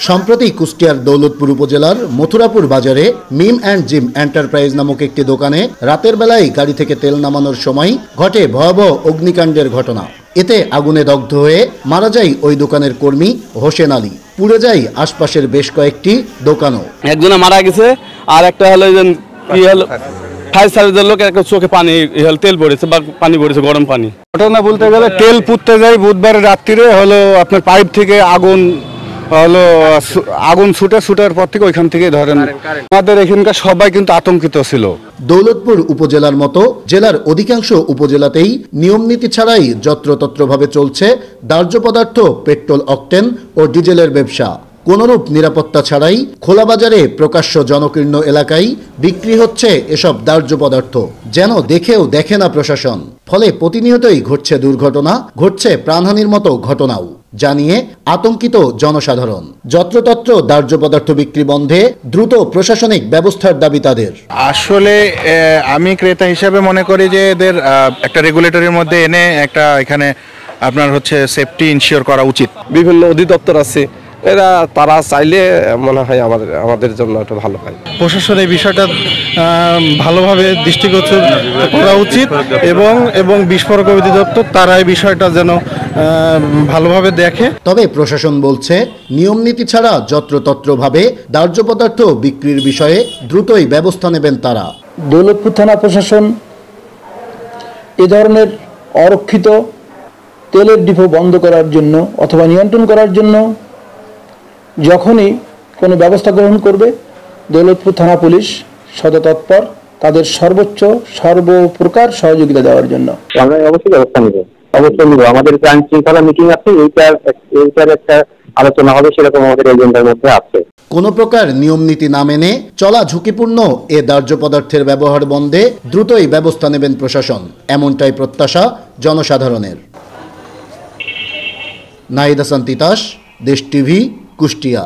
সম্প্রতি কুষ্টিয়ার দৌলতপুর উপজেলার মথুরাপুর বাজারে মিম অ্যান্ড জিম এন্টারপ্রাইজ নামক একটি দোকানে রাতের বেলায় গাড়ি থেকে তেল নামানোর সময় ঘটে ভয়াবহ অগ্নিকাণ্ডের ঘটনা। এতে আগুনে দগ্ধ হয়ে মারা যায় ওই দোকানের কর্মী হোসেন আলী। পুড়ে যায় আশপাশের বেশ কয়েকটি দোকানও। একজনে মারা গেছে, আর একটা হলো কি হলো ফায়ার সার্ভিসের লোক একটা চোখে পানি তেল পড়েছে বা পানি পড়েছে, গরম পানি। ঘটনা বলতে গেলে তেল পুড়তে যাই বুধবার রাত্রিরে হলো আপনার পাইপ থেকে আগুন ছুটার পর থেকে ওইখান থেকে ধরেন আমাদের এখানকার সবাই কিন্তু আতঙ্কিত ছিল। দৌলতপুর উপজেলার মতো জেলার অধিকাংশ উপজেলাতেই নিয়মনীতি ছাড়াই যত্রতত্রভাবে চলছে দাহ্য পদার্থ, পেট্রোল, অকটেন ও ডিজেলের ব্যবসা। কোনরূপ নিরাপত্তা ছাড়াই খোলা বাজারে প্রকাশ্য জনকীর্ণ এলাকায় বিক্রি হচ্ছে এসব দাহ্য পদার্থ, যেন দেখেও দেখে না প্রশাসন। ফলে প্রতিনিয়তই ঘটছে দুর্ঘটনা, ঘটছে প্রাণহানির মতো ঘটনাও, জানিয়ে আতঙ্কিত জনসাধারণ। যত্রতত্র দাহ্য পদার্থ বিক্রি বন্ধে দ্রুত প্রশাসনিক ব্যবস্থার দাবি তাদের। আসলে আমি ক্রেতা হিসাবে মনে করি যে এদের একটা রেগুলেটরির মধ্যে এনে একটা এখানে আপনার হচ্ছে সেফটি ইনশিওর করা উচিত। বিভিন্ন অধিদপ্তর আছে, তারা চাইলে মনে হয় আমাদের জন্য একটা ভালো হয়। প্রশাসন এই বিষয়টা ভালোভাবে দৃষ্টিগোচর করা উচিত এবং বিস্ফোরক অধিদপ্তর তারা এই বিষয়টা যেন ভালোভাবে দেখে। তবে প্রশাসন বলছে নিয়মনীতি ছাড়া যত্রতত্রভাবে দাহ্য পদার্থ বিক্রির বিষয়ে দ্রুতই ব্যবস্থা নেবেন তারা। দৌলতপুর থানা প্রশাসন এ ধরনের অরক্ষিত তেলের ডিপো বন্ধ করার জন্য অথবা নিয়ন্ত্রণ করার জন্য যখনই কোনো ব্যবস্থা গ্রহণ করবে, দৌলতপুর থানা পুলিশ সদা তৎপর তাদের সর্বপ্রকার সহযোগিতা দেওয়ার জন্য। আমরা অবশ্যই ব্যবস্থা নিব, আমাদের আইন শৃঙ্খলা মিটিং আছে, এইটার একটা আলোচনা হবে, সেরকম আমাদের এজেন্ডার মধ্যে আছে। কোনো প্রকার নিয়ম নীতি না মেনে চলা ঝুঁকিপূর্ণ এ দাহ্য পদার্থের ব্যবহার বন্ধে দ্রুতই ব্যবস্থা নেবেন প্রশাসন, এমনটাই প্রত্যাশা জনসাধারণের। নাহিদ হাসান তিতাস, দেশ টিভি, কুষ্টিয়া।